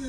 At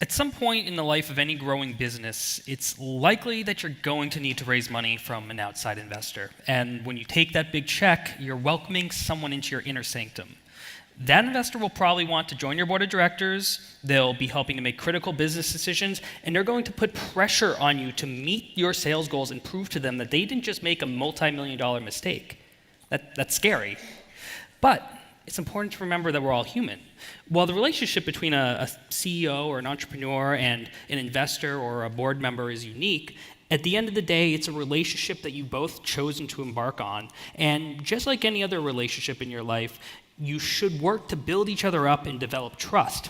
some point in the life of any growing business, it's likely that you're going to need to raise money from an outside investor. And when you take that big check, you're welcoming someone into your inner sanctum. That investor will probably want to join your board of directors, they'll be helping to make critical business decisions, and they're going to put pressure on you to meet your sales goals and prove to them that they didn't just make a multi-million-dollar mistake. That's scary. But it's important to remember that we're all human. While the relationship between a CEO or an entrepreneur and an investor or a board member is unique, at the end of the day, it's a relationship that you've both chosen to embark on. And just like any other relationship in your life, you should work to build each other up and develop trust.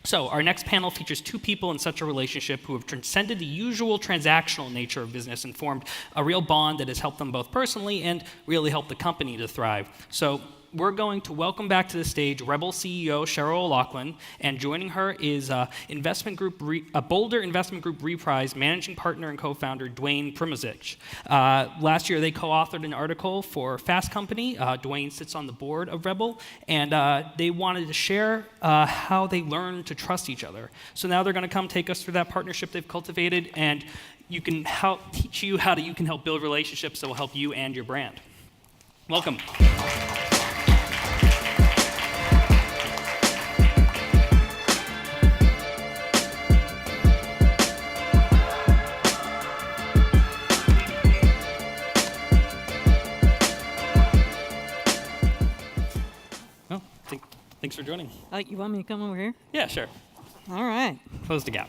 So our next panel features two people in such a relationship who have transcended the usual transactional nature of business and formed a real bond that has helped them both personally and really helped the company to thrive. So we're going to welcome back to the stage REBBL CEO Sheryl O'Loughlin, and joining her is Boulder Investment Group Reprise managing partner and co-founder Duane Primozich. Last year they co-authored an article for Fast Company. Duane sits on the board of REBBL, and they wanted to share how they learned to trust each other. So now they're going to come take us through that partnership they've cultivated, and you can teach you how you can help build relationships that will help you and your brand. Welcome. Thanks for joining. You want me to come over here? Yeah, sure. All right. Close the gap.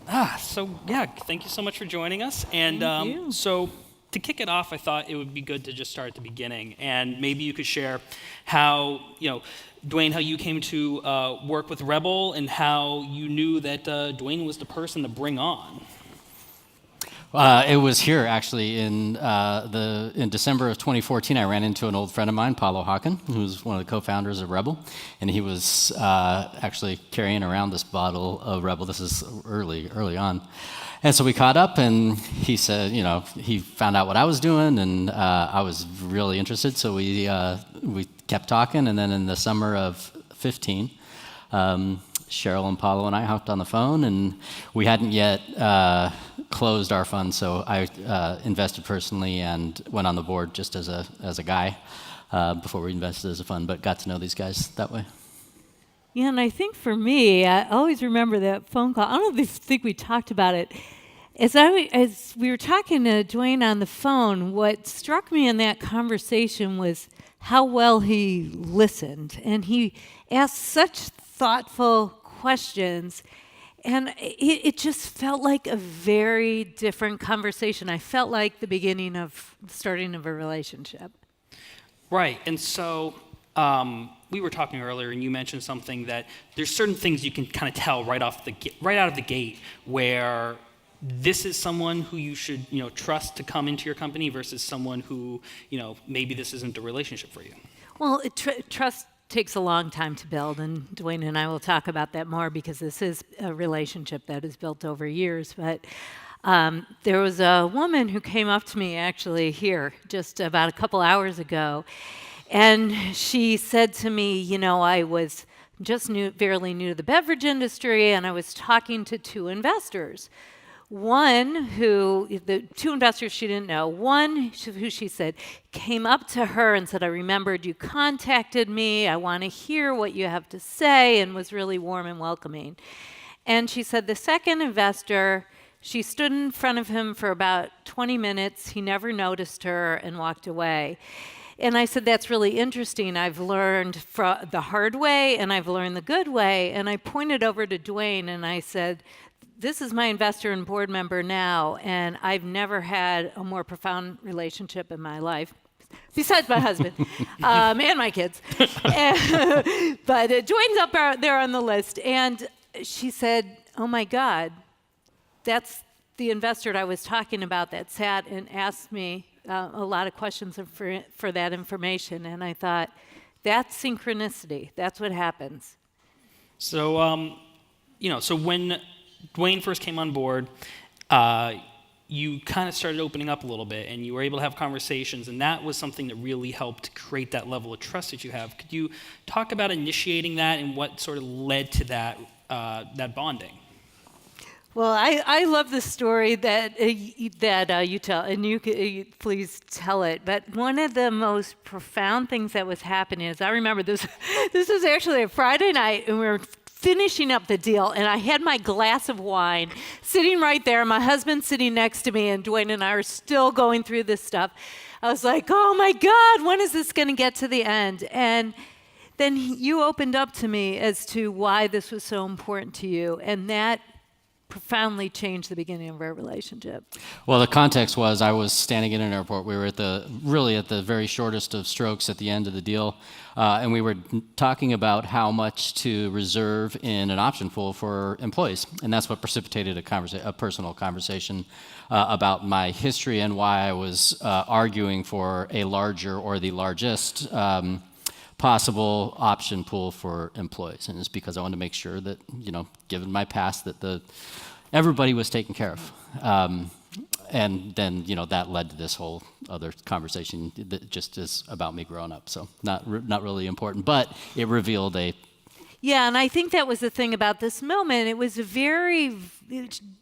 Thank you so much for joining us. And Thank you. So to kick it off, I thought it would be good to just start at the beginning. And maybe you could share how, Duane, how you came to work with REBBL and how you knew that Duane was the person to bring on. It was here, actually, in December of 2014. I ran into an old friend of mine, Paulo Hawken, who's one of the co-founders of REBBL, and he was actually carrying around this bottle of REBBL. This is early on. And so we caught up, and he said, he found out what I was doing, and I was really interested, so we kept talking, and then in the summer of 15, Sheryl and Paulo and I hopped on the phone, and we hadn't yet closed our fund, so I invested personally and went on the board just as a guy before we invested as a fund, but got to know these guys that way. Yeah, and I think for me, I always remember that phone call. I don't think we talked about it. As we were talking to Duane on the phone, what struck me in that conversation was how well he listened, and he asked such thoughtful questions, and it just felt like a very different conversation. I felt like the beginning of starting of a relationship. Right, and so we were talking earlier, and you mentioned something that there's certain things you can kind of tell right out of the gate where this is someone who you should trust to come into your company versus someone who maybe this isn't a relationship for you. Well, trust takes a long time to build, and Duane and I will talk about that more because this is a relationship that is built over years. But there was a woman who came up to me actually here just about a couple hours ago, and she said to me, I was just fairly new to the beverage industry, and I was talking to two investors. The two investors she didn't know, one who she said came up to her and said, I remembered you contacted me, I want to hear what you have to say, and was really warm and welcoming. And she said the second investor, she stood in front of him for about 20 minutes, he never noticed her and walked away. And I said, that's really interesting. I've learned the hard way and I've learned the good way. And I pointed over to Duane and I said, this is my investor and board member now, and I've never had a more profound relationship in my life, besides my husband and my kids. But Duane's up there on the list. And she said, oh my God, that's the investor I was talking about that sat and asked me a lot of questions for that information. And I thought, that's synchronicity. That's what happens. So, so when Duane first came on board, you kind of started opening up a little bit, and you were able to have conversations, and that was something that really helped create that level of trust that you have. Could you talk about initiating that and what sort of led to that bonding? Well, I love the story that you tell, and you please tell it. But one of the most profound things that was happening is I remember this. This was actually a Friday night, and we were finishing up the deal, and I had my glass of wine sitting right there. My husband sitting next to me, and Duane and I are still going through this stuff. I was like, "Oh my God, when is this going to get to the end?" And then you opened up to me as to why this was so important to you, and that profoundly changed the beginning of our relationship. Well, the context was I was standing in an airport. We were at the very shortest of strokes at the end of the deal, and we were talking about how much to reserve in an option pool for employees, and that's what precipitated a personal conversation about my history and why I was arguing for a larger or the largest possible option pool for employees. And it's because I wanted to make sure that, given my past, that everybody was taken care of. And then, that led to this whole other conversation that just is about me growing up. So not really important, but it revealed Yeah, and I think that was the thing about this moment. It was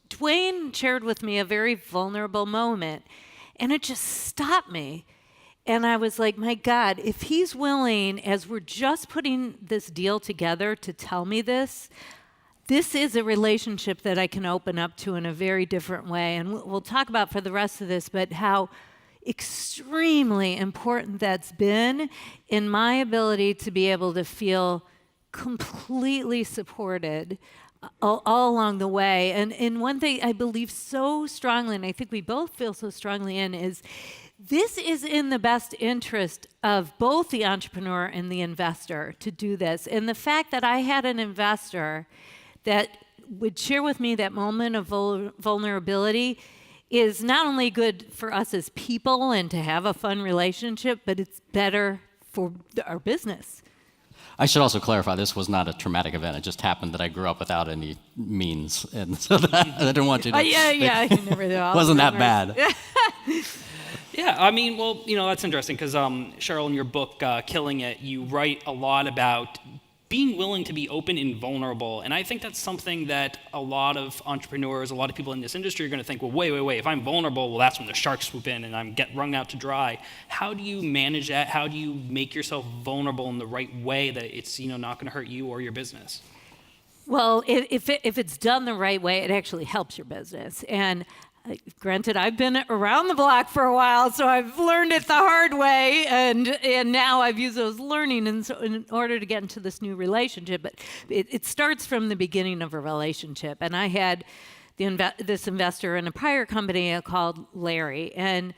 Duane shared with me a very vulnerable moment, and it just stopped me. And I was like, my God, if he's willing, as we're just putting this deal together, to tell me this is a relationship that I can open up to in a very different way. And we'll talk about for the rest of this, but how extremely important that's been in my ability to be able to feel completely supported all along the way. And one thing I believe so strongly, and I think we both feel so strongly in, is this is in the best interest of both the entrepreneur and the investor to do this. And the fact that I had an investor that would share with me that moment of vulnerability is not only good for us as people and to have a fun relationship, but it's better for our business. I should also clarify, this was not a traumatic event. It just happened that I grew up without any means. And so I didn't want you to... yeah, you never know. Wasn't that bad. Yeah, I mean, well, that's interesting because Sheryl, in your book, Killing It, you write a lot about being willing to be open and vulnerable. And I think that's something that a lot of entrepreneurs, a lot of people in this industry are going to think, well, wait, if I'm vulnerable, well, that's when the sharks swoop in and I'm wrung out to dry. How do you manage that? How do you make yourself vulnerable in the right way that it's, not going to hurt you or your business? Well, if it's done the right way, it actually helps your business. And granted, I've been around the block for a while, so I've learned it the hard way, and now I've used those learning in order to get into this new relationship. But it starts from the beginning of a relationship. And I had this investor in a prior company called Larry, and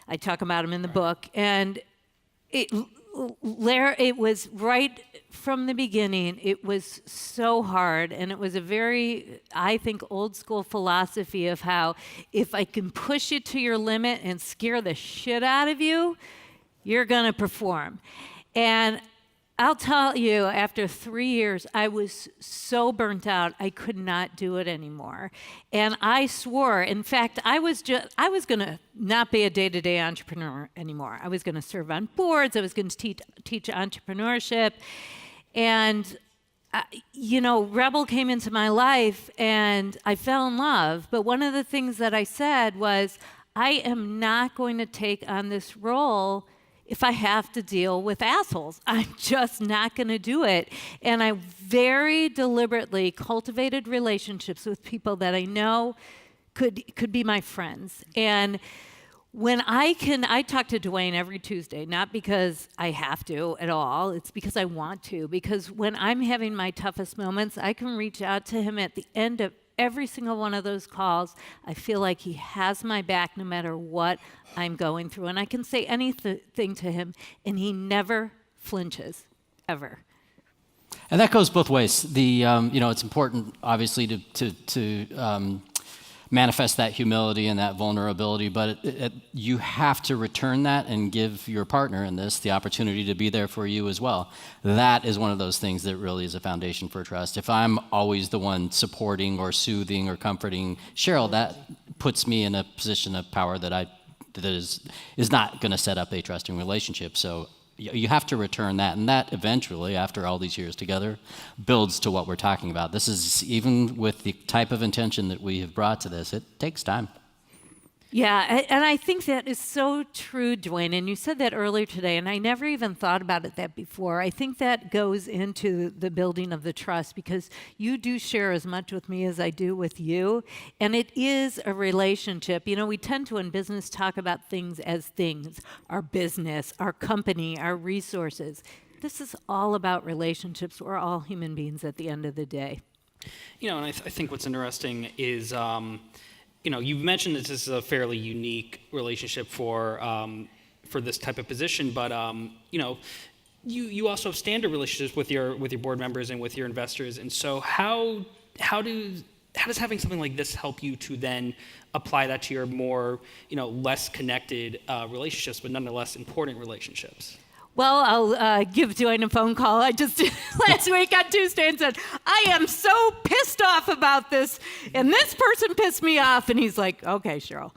I talk about him in the book. And it was right from the beginning, it was so hard, and it was a very, I think, old school philosophy of how if I can push you to your limit and scare the shit out of you, you're gonna perform. And I'll tell you, after 3 years, I was so burnt out, I could not do it anymore. And I swore, in fact, I was going to not be a day-to-day entrepreneur anymore. I was going to serve on boards, I was going to teach entrepreneurship. And, REBBL came into my life, and I fell in love. But one of the things that I said was, I am not going to take on this role if I have to deal with assholes. I'm just not going to do it. And I very deliberately cultivated relationships with people that I know could be my friends. And when I talk to Duane every Tuesday, not because I have to at all, it's because I want to. Because when I'm having my toughest moments, I can reach out to him at the end of every single one of those calls. I feel like he has my back no matter what I'm going through. And I can say anything to him, and he never flinches, ever. And that goes both ways. It's important, obviously, to manifest that humility and that vulnerability, but you have to return that and give your partner in this the opportunity to be there for you as well. That is one of those things that really is a foundation for trust. If I'm always the one supporting or soothing or comforting Sheryl, that puts me in a position of power that is not going to set up a trusting relationship. So you have to return that, and that eventually, after all these years together, builds to what we're talking about. This is, even with the type of intention that we have brought to this, it takes time. Yeah, and I think that is so true, Duane, and you said that earlier today, and I never even thought about it that before. I think that goes into the building of the trust, because you do share as much with me as I do with you, and it is a relationship. You know, we tend to, in business, talk about things as things, our business, our company, our resources. This is all about relationships. We're all human beings at the end of the day. You know, and I think what's interesting is, you know, you've mentioned that this is a fairly unique relationship for this type of position, but you know, you also have standard relationships with your board members and with your investors, and so how does having something like this help you to then apply that to your more, you know, less connected relationships, but nonetheless important relationships? Well, I'll give Duane a phone call. I just did last week on Tuesday and said, I am so pissed off about this, and this person pissed me off. And he's like, okay, Sheryl,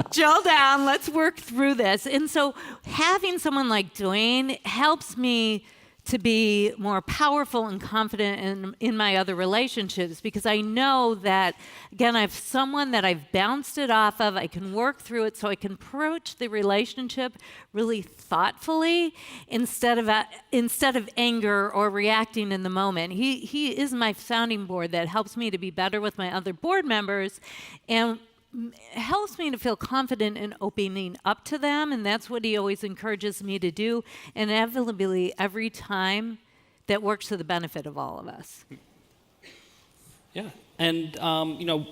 chill down. Let's work through this. And so having someone like Duane helps me to be more powerful and confident in my other relationships, because I know that, again, I have someone that I've bounced it off of. I can work through it, so I can approach the relationship really thoughtfully instead of anger or reacting in the moment. He is my sounding board that helps me to be better with my other board members, and helps me to feel confident in opening up to them, and that's what he always encourages me to do, and inevitably every time that works to the benefit of all of us. Yeah, and you know,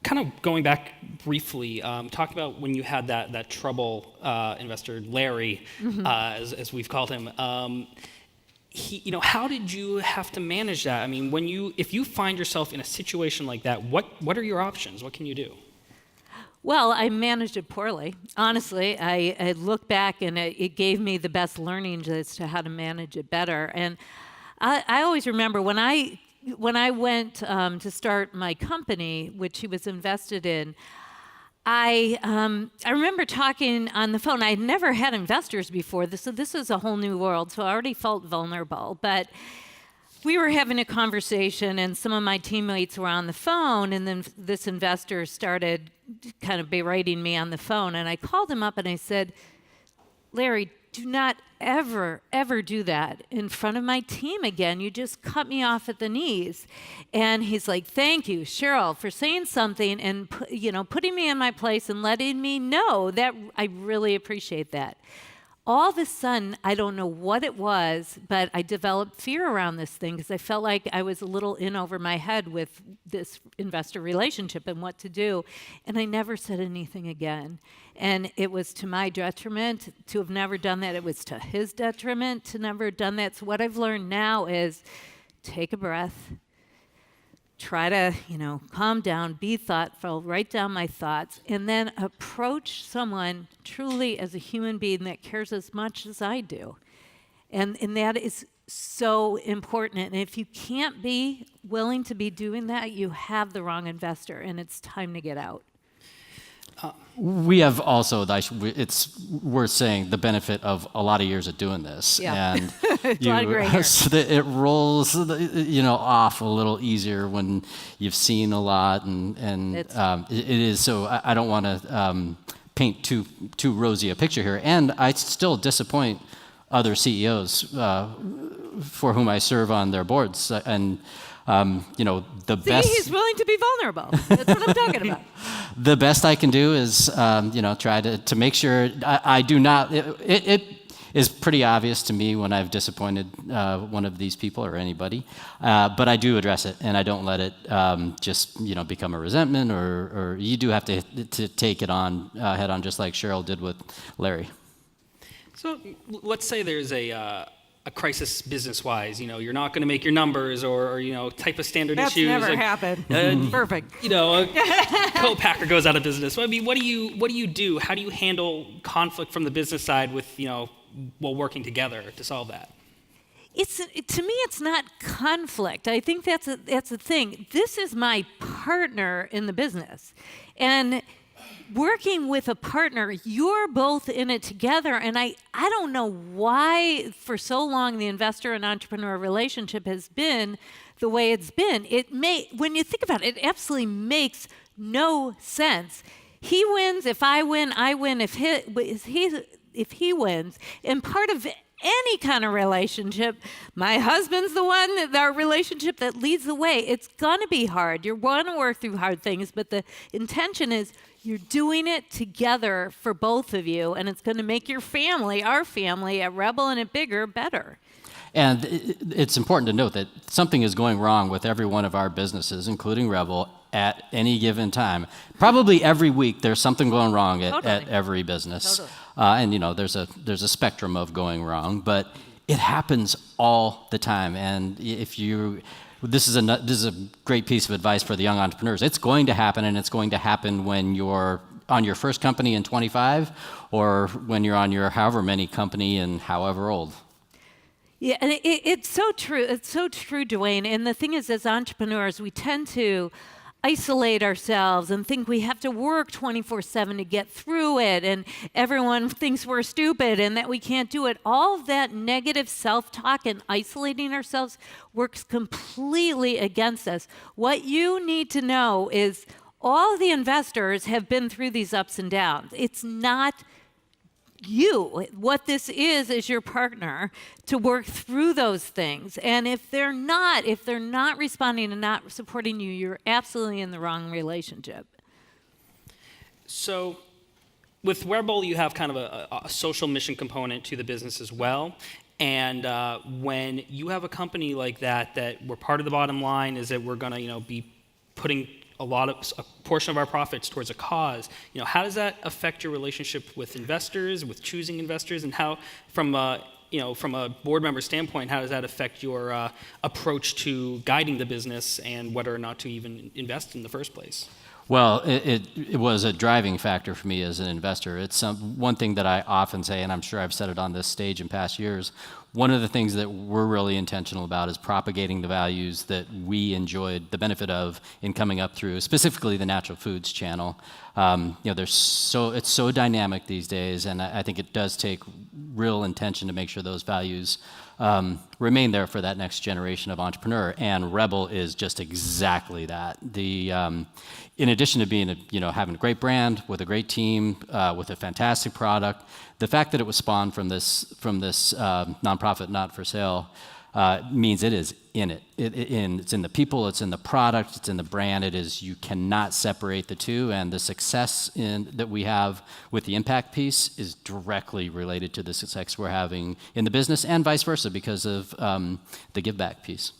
kind of going back briefly, talk about when you had that trouble investor, Larry, as we've called him. You know, how did you have to manage that? I mean, if you find yourself in a situation like that, what are your options? What can you do? Well, I managed it poorly. Honestly, I look back and it gave me the best learnings as to how to manage it better. And I always remember when I went to start my company, which he was invested in, I remember talking on the phone. I had never had investors before, so this was a whole new world, so I already felt vulnerable. But we were having a conversation, and some of my teammates were on the phone, and then this investor started kind of berating me on the phone. And I called him up and I said, Larry, do not ever, ever do that in front of my team again. You just cut me off at the knees. And he's like, thank you, Sheryl, for saying something and putting me in my place and letting me know that. I really appreciate that. All of a sudden, I don't know what it was, but I developed fear around this thing because I felt like I was a little in over my head with this investor relationship and what to do. And I never said anything again. And it was to my detriment to have never done that. It was to his detriment to never have done that. So what I've learned now is take a breath. Try to, calm down, be thoughtful, write down my thoughts, and then approach someone truly as a human being that cares as much as I do. And that is so important. And if you can't be willing to be doing that, you have the wrong investor, and it's time to get out. We have also, it's worth saying, the benefit of a lot of years of doing this. Yeah. And a lot of gray hair. So that it rolls, off a little easier when you've seen a lot, and it is. So I don't want to paint too rosy a picture here. And I still disappoint other CEOs for whom I serve on their boards, and the best. He's willing to be vulnerable. That's what I'm talking about. The best I can do is, try to make sure I do not. It is pretty obvious to me when I've disappointed one of these people or anybody, but I do address it, and I don't let it just become a resentment, or you do have to take it on head on, just like Sheryl did with Larry. So let's say there's a a crisis business-wise. You're not going to make your numbers, or type of standard That's issues. never happened. Perfect. A co-packer goes out of business. So, I mean, what do you do? How do you handle conflict from the business side with while working together to solve that? To me, it's not conflict. I think that's a thing. This is my partner in the business, and working with a partner, you're both in it together. And I don't know why for so long the investor and entrepreneur relationship has been the way it's been. When you think about it, it absolutely makes no sense. He wins if I win. I win if he wins. And part of any kind of relationship, my husband's the one, our relationship that leads the way. It's going to be hard. You're going to work through hard things, but the intention is you're doing it together for both of you, and it's going to make your family, our family at REBBL and at BIGR, better. And it's important to note that something is going wrong with every one of our businesses, including REBBL, at any given time. Probably every week there's something going wrong at every business. Totally. And there's a spectrum of going wrong, but it happens all the time. And this is a great piece of advice for the young entrepreneurs. It's going to happen, and it's going to happen when you're on your first company in 25, or when you're on your however many company and however old. Yeah, and it's so true. It's so true, Duane. And the thing is, as entrepreneurs, we tend to isolate ourselves and think we have to work 24/7 to get through it, and everyone thinks we're stupid and that we can't do it. All of that negative self-talk and isolating ourselves works completely against us. What you need to know is all the investors have been through these ups and downs. It's not you. What this is your partner to work through those things. And if they're not responding and not supporting you, you're absolutely in the wrong relationship. So with REBBL, you have kind of a social mission component to the business as well. And when you have a company like that we're part of the bottom line is that we're going to be putting a portion of our profits towards a cause. How does that affect your relationship with investors, with choosing investors, and how, from a board member standpoint, how does that affect your approach to guiding the business and whether or not to even invest in the first place? Well, it was a driving factor for me as an investor. It's one thing that I often say, and I'm sure I've said it on this stage in past years. One of the things that we're really intentional about is propagating the values that we enjoyed the benefit of in coming up through, specifically the natural foods channel. It's so dynamic these days, and I think it does take real intention to make sure those values remain there for that next generation of entrepreneur. And REBBL is just exactly that. In addition to being having a great brand with a great team with a fantastic product, the fact that it was spawned from this nonprofit, not for sale, means it is in it. It's in the people, it's in the product, it's in the brand. You cannot separate the two, and the success that we have with the impact piece is directly related to the success we're having in the business, and vice versa because of the give back piece.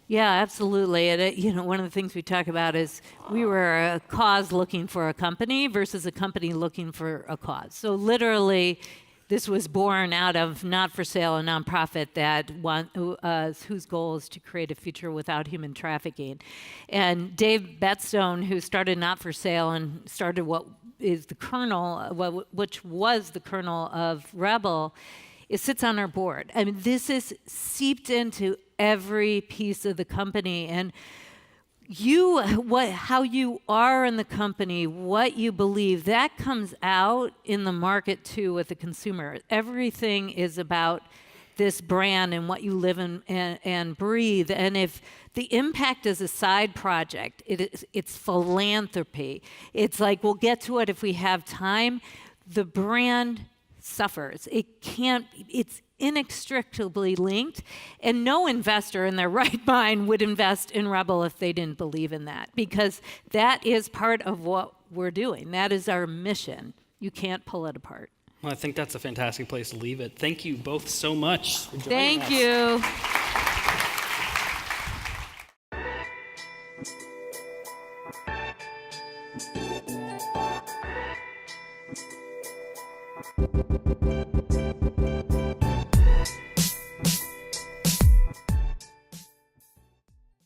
Yeah, absolutely. And one of the things we talk about is we were a cause looking for a company versus a company looking for a cause. So literally, this was born out of Not for Sale, a nonprofit whose goal is to create a future without human trafficking. And Dave Bettstone, who started Not for Sale and started what is the kernel, which was the kernel of REBBL, it sits on our board. I mean, this is seeped into every piece of the company, and how you are in the company, what you believe, that comes out in the market too with the consumer. Everything is about this brand and what you live in and breathe. And if the impact is a side project, it's philanthropy. It's like, we'll get to it if we have time. The brand suffers. It's inextricably linked, and no investor in their right mind would invest in REBBL if they didn't believe in that, because that is part of what we're doing. That is our mission. You can't pull it apart. Well, I think that's a fantastic place to leave it. Thank you both so much for joining us. Thank you.